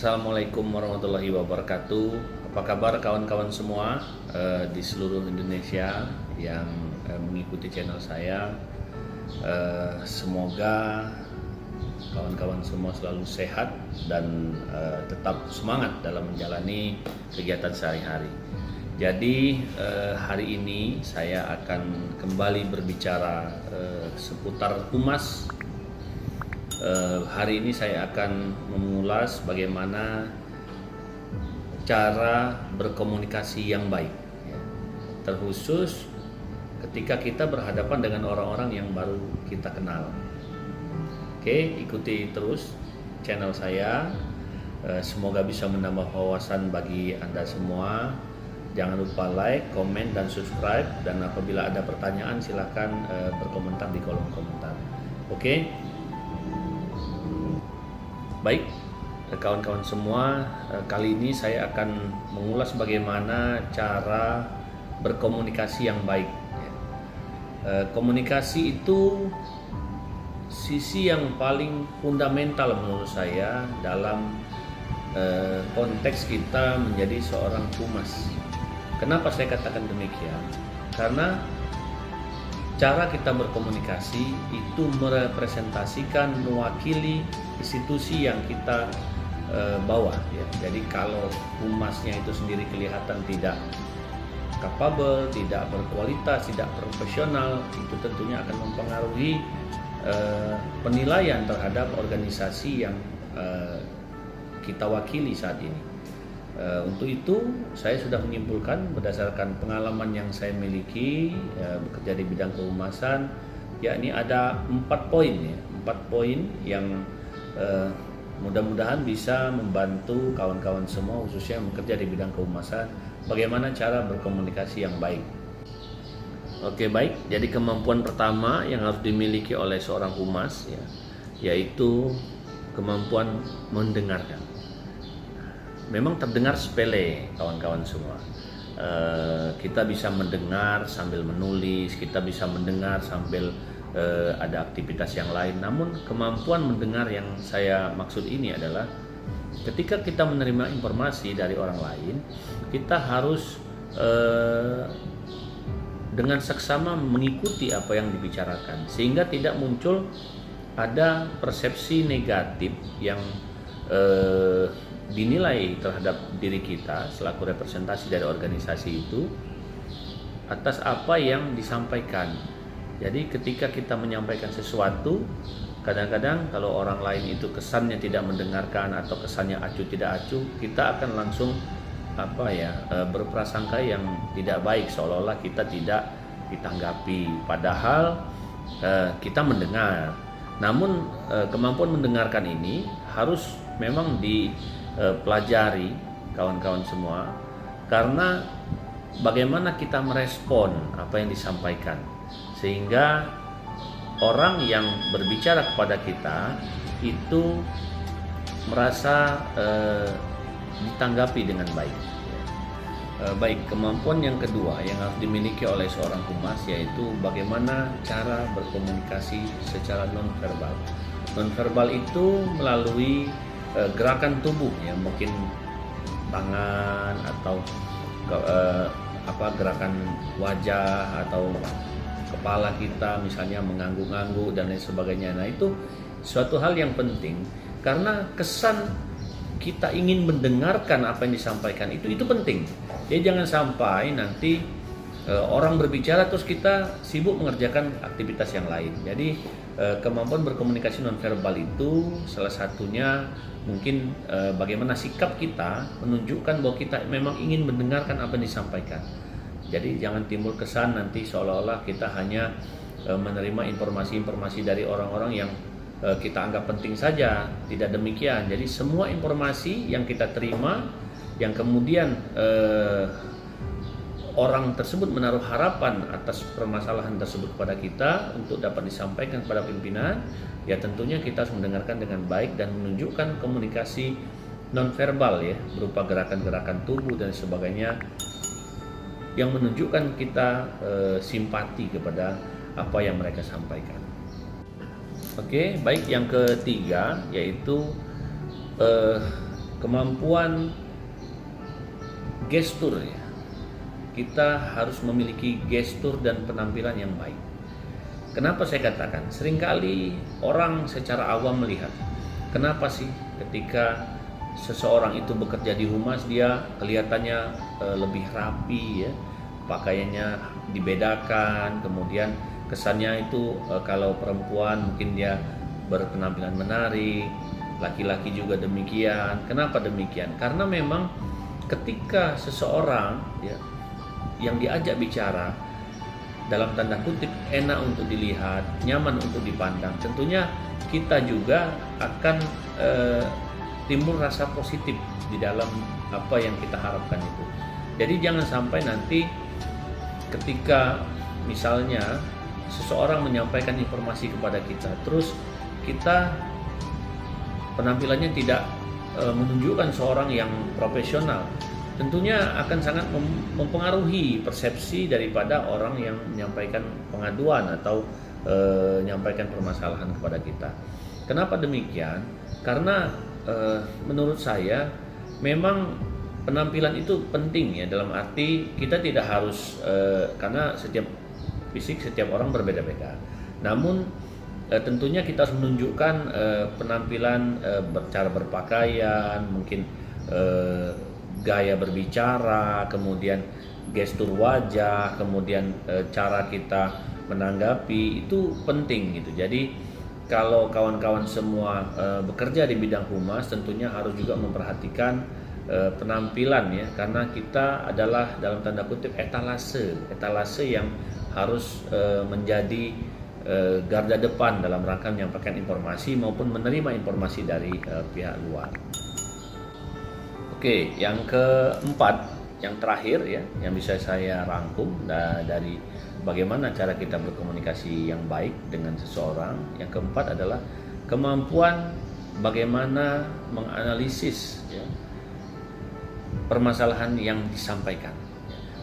Assalamualaikum warahmatullahi wabarakatuh. Apa kabar kawan-kawan semua di seluruh Indonesia yang mengikuti channel saya? Semoga kawan-kawan semua selalu sehat dan tetap semangat dalam menjalani kegiatan sehari-hari. Jadi hari ini saya akan kembali berbicara seputar humas. Hari ini saya akan mengulas bagaimana cara berkomunikasi yang baik, ya. Terkhusus ketika kita berhadapan dengan orang-orang yang baru kita kenal. Oke, ikuti terus channel saya. Semoga bisa menambah wawasan bagi Anda semua. Jangan lupa like, komen, dan subscribe. Dan apabila ada pertanyaan silakan berkomentar di kolom komentar. Oke. Baik, kawan-kawan semua, kali ini saya akan mengulas bagaimana cara berkomunikasi yang baik. Komunikasi itu sisi yang paling fundamental menurut saya dalam konteks kita menjadi seorang humas. Kenapa saya katakan demikian? Karena cara kita berkomunikasi itu merepresentasikan, mewakili institusi yang kita bawa, ya. Jadi kalau humasnya itu sendiri kelihatan tidak capable, tidak berkualitas, tidak profesional, itu tentunya akan mempengaruhi penilaian terhadap organisasi yang kita wakili saat ini. Untuk itu saya sudah menyimpulkan berdasarkan pengalaman yang saya miliki bekerja di bidang kehumasan, yakni ada 4 poin, ya, 4 poin yang mudah-mudahan bisa membantu kawan-kawan semua khususnya yang bekerja di bidang kehumasan bagaimana cara berkomunikasi yang baik. Oke, baik. Jadi kemampuan pertama yang harus dimiliki oleh seorang humas, ya, yaitu kemampuan mendengarkan. Memang terdengar sepele kawan-kawan semua. Kita bisa mendengar sambil menulis, kita bisa mendengar sambil ada aktivitas yang lain. Namun kemampuan mendengar yang saya maksud ini adalah ketika kita menerima informasi dari orang lain, kita harus dengan seksama mengikuti apa yang dibicarakan sehingga tidak muncul ada persepsi negatif yang dinilai terhadap diri kita selaku representasi dari organisasi itu atas apa yang disampaikan. Jadi ketika kita menyampaikan sesuatu, kadang-kadang kalau orang lain itu kesannya tidak mendengarkan atau kesannya acuh tidak acuh, kita akan langsung berprasangka yang tidak baik, seolah-olah kita tidak ditanggapi. Padahal kita mendengar. Namun kemampuan mendengarkan ini harus memang dipelajari kawan-kawan semua, karena bagaimana kita merespon apa yang disampaikan sehingga orang yang berbicara kepada kita itu merasa ditanggapi dengan baik. Baik, kemampuan yang kedua yang harus dimiliki oleh seorang humas yaitu bagaimana cara berkomunikasi secara nonverbal. Nonverbal itu melalui gerakan tubuh, ya, mungkin tangan atau gerakan wajah atau kepala kita misalnya mengangguk-angguk dan lain sebagainya. Nah, itu suatu hal yang penting karena kesan kita ingin mendengarkan apa yang disampaikan itu penting. Jadi jangan sampai nanti orang berbicara terus kita sibuk mengerjakan aktivitas yang lain. Jadi kemampuan berkomunikasi nonverbal itu salah satunya mungkin bagaimana sikap kita menunjukkan bahwa kita memang ingin mendengarkan apa yang disampaikan. Jadi jangan timbul kesan nanti seolah-olah kita hanya menerima informasi-informasi dari orang-orang yang kita anggap penting saja. Tidak demikian. Jadi semua informasi yang kita terima, yang kemudian orang tersebut menaruh harapan atas permasalahan tersebut kepada kita untuk dapat disampaikan kepada pimpinan, ya tentunya kita harus mendengarkan dengan baik dan menunjukkan komunikasi nonverbal, ya, berupa gerakan-gerakan tubuh dan sebagainya yang menunjukkan kita simpati kepada apa yang mereka sampaikan. Oke, baik. Yang ketiga yaitu kemampuan gestur ya. Kita harus memiliki gestur dan penampilan yang baik. Kenapa saya katakan? Seringkali orang secara awam melihat, kenapa sih ketika seseorang itu bekerja di humas dia kelihatannya lebih rapi ya, pakaiannya dibedakan, kemudian kesannya itu kalau perempuan mungkin dia berpenampilan menarik, laki-laki juga demikian. Kenapa demikian? Karena memang ketika seseorang ya, yang diajak bicara dalam tanda kutip enak untuk dilihat, nyaman untuk dipandang, tentunya kita juga akan timbul rasa positif di dalam apa yang kita harapkan itu. Jadi jangan sampai nanti ketika misalnya seseorang menyampaikan informasi kepada kita, terus kita penampilannya tidak menunjukkan seorang yang profesional, tentunya akan sangat mempengaruhi persepsi daripada orang yang menyampaikan pengaduan atau menyampaikan permasalahan kepada kita. Kenapa demikian? Karena menurut saya memang penampilan itu penting ya, dalam arti kita tidak harus karena setiap fisik setiap orang berbeda-beda. Namun tentunya kita harus menunjukkan penampilan cara berpakaian, mungkin gaya berbicara, kemudian gestur wajah, kemudian cara kita menanggapi itu penting gitu. Jadi kalau kawan-kawan semua bekerja di bidang humas, tentunya harus juga memperhatikan penampilan ya, karena kita adalah dalam tanda kutip etalase yang harus menjadi garda depan dalam rangka menyampaikan informasi maupun menerima informasi dari pihak luar. Oke, yang keempat, yang terakhir ya, yang bisa saya rangkum dari bagaimana cara kita berkomunikasi yang baik dengan seseorang. Yang keempat adalah kemampuan bagaimana menganalisis ya, permasalahan yang disampaikan.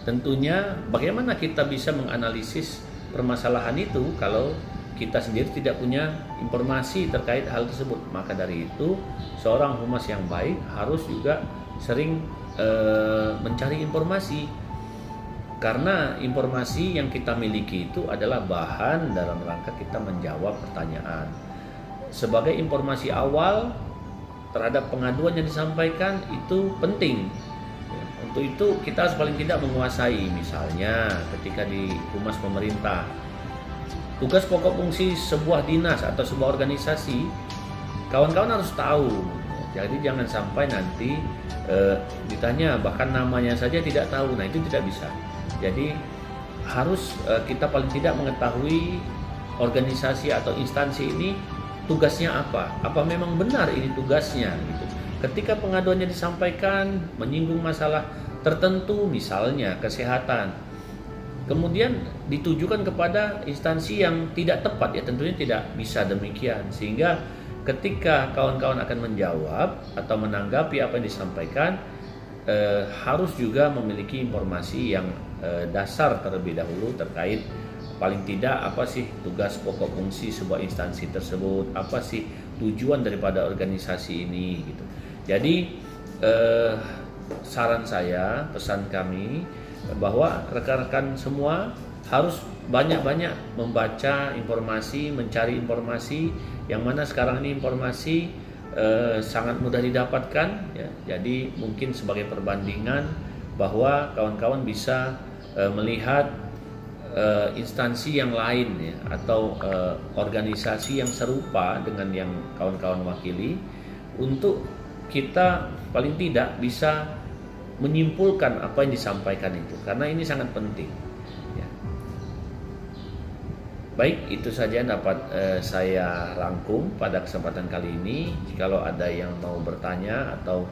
Tentunya bagaimana kita bisa menganalisis permasalahan itu kalau kita sendiri tidak punya informasi terkait hal tersebut. Maka dari itu seorang humas yang baik harus juga sering mencari informasi, karena informasi yang kita miliki itu adalah bahan dalam rangka kita menjawab pertanyaan. Sebagai informasi awal terhadap pengaduan yang disampaikan itu penting. Untuk itu kita harus paling tidak menguasai, misalnya ketika di humas pemerintah, tugas pokok fungsi sebuah dinas atau sebuah organisasi, kawan-kawan harus tahu. Jadi jangan sampai nanti ditanya bahkan namanya saja tidak tahu. Nah, itu tidak bisa. Jadi harus kita paling tidak mengetahui organisasi atau instansi ini tugasnya apa memang benar ini tugasnya gitu. Ketika pengaduannya disampaikan menyinggung masalah tertentu, misalnya kesehatan, kemudian ditujukan kepada instansi yang tidak tepat, ya tentunya tidak bisa demikian. Sehingga ketika kawan-kawan akan menjawab atau menanggapi apa yang disampaikan, harus juga memiliki informasi yang dasar terlebih dahulu terkait paling tidak apa sih tugas pokok fungsi sebuah instansi tersebut, apa sih tujuan daripada organisasi ini gitu. Jadi saran saya, pesan kami bahwa rekan-rekan semua harus banyak-banyak membaca informasi, mencari informasi, yang mana sekarang ini informasi sangat mudah didapatkan ya. Jadi mungkin sebagai perbandingan bahwa kawan-kawan bisa melihat instansi yang lain ya, atau organisasi yang serupa dengan yang kawan-kawan wakili, untuk kita paling tidak bisa menyimpulkan apa yang disampaikan itu, karena ini sangat penting ya. Baik, itu saja yang dapat saya rangkum pada kesempatan kali ini. Jikalau ada yang mau bertanya atau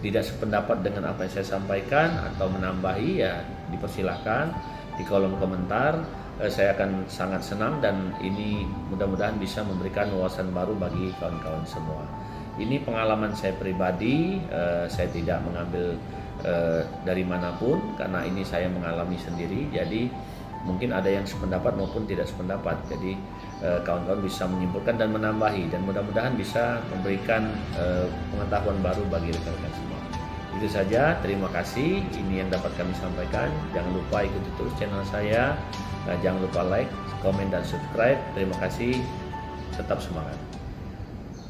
tidak sependapat dengan apa yang saya sampaikan atau menambahi, ya dipersilahkan di kolom komentar. Saya akan sangat senang dan ini mudah-mudahan bisa memberikan wawasan baru bagi kawan-kawan semua. Ini pengalaman saya pribadi, saya tidak mengambil dari manapun karena ini saya mengalami sendiri. Jadi mungkin ada yang sependapat maupun tidak sependapat. Jadi kawan-kawan bisa menyimpulkan dan menambahi, dan mudah-mudahan bisa memberikan pengetahuan baru bagi rekan-rekan semua. Itu saja, terima kasih. Ini yang dapat kami sampaikan. Jangan lupa ikuti terus channel saya. Jangan lupa like, komen, dan subscribe. Terima kasih. Tetap semangat.